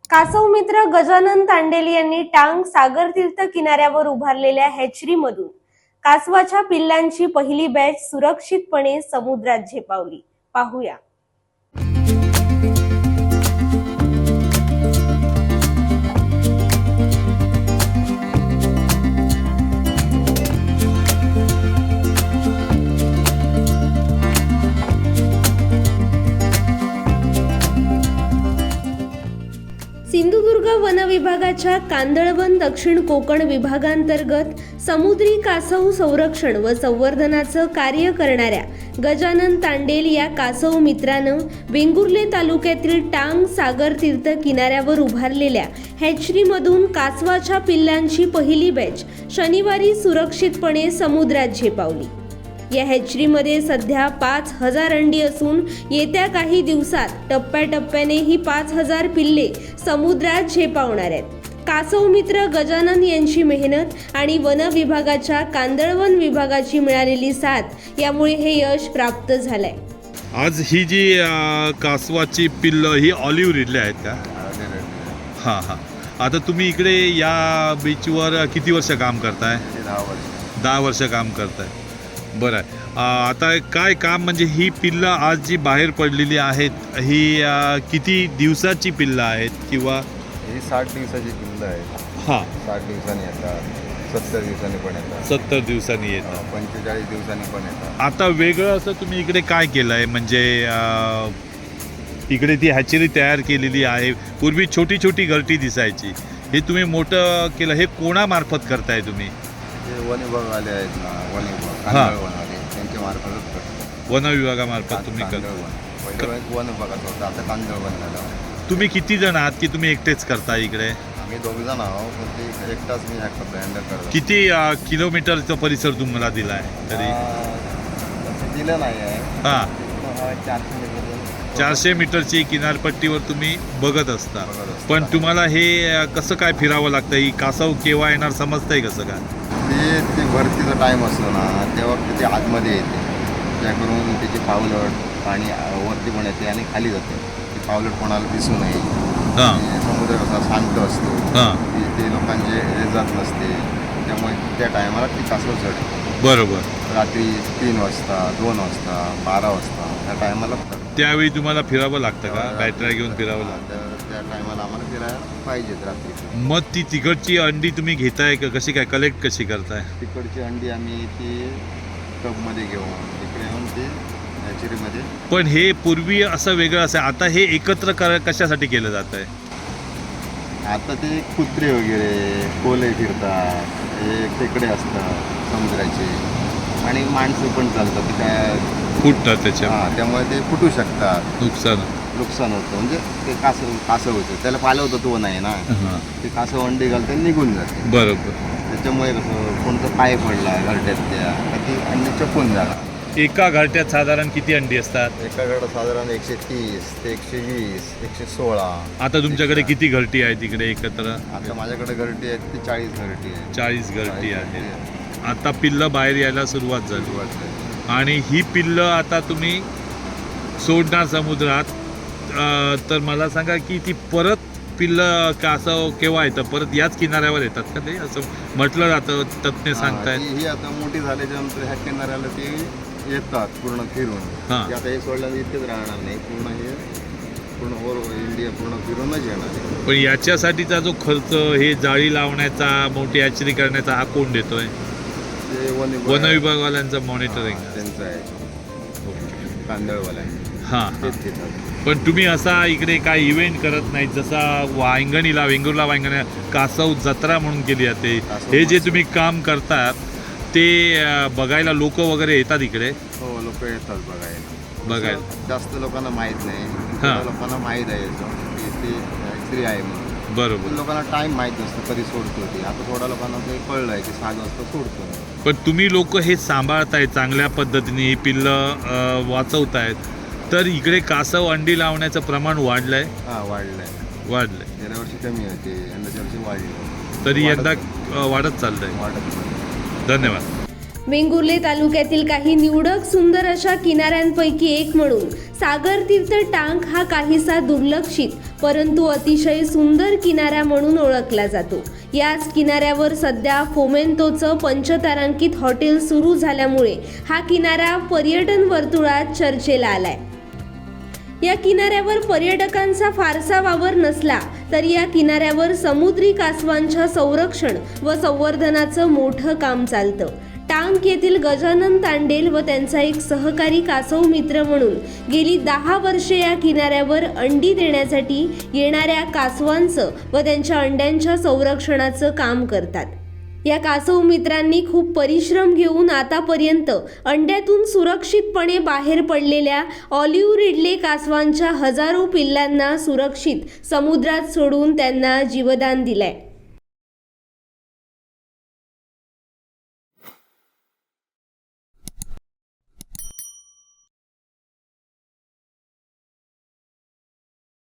कासव मित्र गजानन तांडेल यांनी टांग सागरतीर्थ किनाऱ्यावर उभारलेल्या हॅचरीमधून कासवाच्या पिल्लांची पहिली बॅच सुरक्षितपणे समुद्रात झेपावली. पाहूया. सिंधुदुर्ग वन विभागाच्या कांदळवन दक्षिण कोकण विभागांतर्गत समुद्री कासव संरक्षण व संवर्धनाचं कार्य करणाऱ्या गजानन तांडेल या कासव मित्रानं वेंगुर्ले तालुक्यातील टांग सागरतीर्थ किनाऱ्यावर उभारलेल्या हॅचरीमधून कासवाच्या पिल्लांची पहिली बॅच शनिवारी सुरक्षितपणे समुद्रात झेपावली. या हॅचरीमध्ये सध्या 5,000 अंडी असून येत्या काही दिवसात टप्प्याटप्प्याने ही 5,000 पिल्ले समुद्रात झेपावणार आहेत. कासव मित्र गजानन यांची मेहनत आणि वन विभागाच्या कांदळवन विभागाची मिळालेली साथ यामुळे हे यश प्राप्त झालंय. आज ही जी कासवाची पिल्लं ही ऑलिव्ह रिडले आहेत का? हां हां. आता तुम्ही इकडे या बीचवर किती वर्ष काम करताय? 10 वर्ष काम करताय. बरं आहे. आता काय काम म्हणजे ही पिल्लं आज जी बाहेर पडलेली आहेत ही किती दिवसाची पिल्लं आहेत किंवा? ही 60 दिवसाची पिल्लं आहेत. हां. 60 दिवसांनी येतात, 70 दिवसांनी पण येतात, 70 दिवसांनी येतात, 45 दिवसांनी पण येतात. आता वेगळं असं तुम्ही इकडे काय केलं आहे म्हणजे इकडे ती हॅचरी तयार केलेली आहे. पूर्वी छोटी छोटी घरटी दिसायची, हे तुम्ही मोठं केलं. हे कोणामार्फत करताय तुम्ही? जे वन विभागवाले आहेत ना, वन विभाग वनवाले त्यांच्या मार्फतच करतो. वन विभागामार्फत तुम्ही करता. पहिलं वन विभागाचं होतं, आता कांदळवन झालं. तुम्ही किती जण आहात की तुम्ही एकटेच करता इकडे? आम्ही 2 जण आहोत, पण ते एकटाच मी हँडल करतो. किती किलोमीटरचा परिसर तुम्हाला दिला आहे तरी? तसं दिलं नाही आहे. हां. 400 मीटर 400 मीटरची किनारपट्टीवर तुम्ही बघत असता. पण तुम्हाला हे कसं काय फिरावं लागतं? ही कासव केव्हा येणार समजतंय कसं काय? ते भरतीचा टाईम असतो ना, तेव्हा ते आतमध्ये येते, त्याकडून त्याची पावलट पाणी वरती पण येते आणि खाली जाते. ती पावलट कोणाला दिसू नये. हां. समुद्र कसा शांत असतो, हां. ते लोकांचे जात नसते, त्यामुळे त्या टायमाला ती कासव चढते. बरोबर. रात्री 3 वाजता, 2 वाजता, 12 वाजता त्या टायमाला त्यावेळी तुम्हाला फिरावं लागतं का? बॅटऱ्या घेऊन फिरावं लागतं? त्या टायमाला आम्हाला फिरायला पाहिजेत रात्री. मग ती तिकडची अंडी तुम्ही घेताय का? कशी काय कलेक्ट कशी करताय? तिकडची अंडी आम्ही ती टबमध्ये घेऊन इकडे येऊन ती हॅचरीमध्ये. पण हे पूर्वी असं वेगळं असं, आता हे एकत्र कशासाठी केलं जात आहे? आता ते कुत्रे वगैरे कोले फिरतात, हे खेकडे असतात समुद्राचे आणि माणसं पण चालतात, ते काय फुटतात त्याच्या. हां, त्यामुळे ते फुटू शकतात, नुकसान होतं. म्हणजे ते कासव होतं, त्याला पालवतं तो नाही ना, हां. ते कासव अंडी घालते निघून जाते. बरोबर. त्याच्यामुळे कसं कोणतं पाय पडला घरट्यात त्या ती अंडी चपून झाला. एका घरट्यात साधारण किती अंडी असतात? एका घरात साधारण 130 ते 120, 116. आता तुमच्याकडे किती घरटी आहे तिकडे एकत्र? आता माझ्याकडे घरटी आहेत ती 40 घरटी आहे. 40 घरटी आहेत. आता पिल्लं बाहेर यायला सुरुवात झाली आणि ही पिल्लं आता तुम्ही सोडणार समुद्रात. तर मला सांगा की ती परत पिल्लं कासव केव्हा येतं? परत याच किनाऱ्यावर येतात का ते? असं म्हटलं जातं, तज्ञ सांगतायत. ही आता मोठी झाल्याच्यानंतर ह्या किनाऱ्याला ते येतात पूर्ण फिरून. हां. आता हे सोडल्यानं इतकेच राहणार नाही, पूर्ण ओव्हर इंडिया पूर्ण फिरूनच येणार. पण याच्यासाठीचा जो खर्च, हे जाळी लावण्याचा, मोठी हॅचरी करण्याचा, हा कोण देतोय? ते वन विभागवाल्यांचं मॉनिटरिंग त्यांचं आहे, कांदळवाला आहे. हां. तेच घेतात. पण तुम्ही असा इकडे काय इव्हेंट करत नाही जसा वेंगुर्ला वांगणी कासव जत्रा म्हणून केली जाते? हे जे तुम्ही काम करतात ते बघायला लोक वगैरे येतात इकडे? हो, लोक येतात बघायला. जास्त लोकांना माहीत नाही. हां. लोकांना माहीत आहे की ते हॅचरी आहे म्हणून. बरोबर. लोकांना टाईम माहीत नसतं कधी सोडतो ते. आता थोड्या लोकांना ते कळलं आहे की 7 वाजता सोडतो. पण तुम्ही लोक हे सांभाळताय चांगल्या पद्धतीने, ही पिल्लं वाचवतायत, तर इकडे कासव अंडी लावण्याचं प्रमाण वाढलंय? हां, वाढलंय. गेल्या वर्षी कमी होते, यंदाच्या वर्षी वाढले. तरी यंदा वाढत चाललंय. वाढत. धन्यवाद. वेंगुर्ले तालुक्यातील काही निवडक सुंदर अशा किनाऱ्यांपैकी एक म्हणून सागर तीर्थ टांक हा काहीसा दुर्लक्षित परंतु अतिशय सुंदर किनारा म्हणून ओळखला जातो. याच किनाऱ्यावर सध्या फोमेंतोचं पंचतारांकित हॉटेल सुरू झाल्यामुळे हा किनारा पर्यटन वर्तुळात चर्चेला आलाय. या किनाऱ्यावर पर्यटकांचा फारसा वावर नसला तरी या किनाऱ्यावर समुद्री कासवांच्या संरक्षण व संवर्धनाचं मोठं काम चालतं. टांक येथील गजानन तांडेल व त्यांचा एक सहकारी कासव मित्र म्हणून गेली 10 वर्षे या किनाऱ्यावर अंडी देण्यासाठी येणाऱ्या कासवांचं व त्यांच्या अंड्यांच्या संरक्षणाचं काम करतात. या कासव मित्रांनी खूप परिश्रम घेऊन आतापर्यंत अंड्यातून सुरक्षितपणे बाहेर पडलेल्या ऑलिव्ह रिडले कासवांच्या हजारो पिल्लांना सुरक्षित समुद्रात सोडून त्यांना जीवदान दिलंय.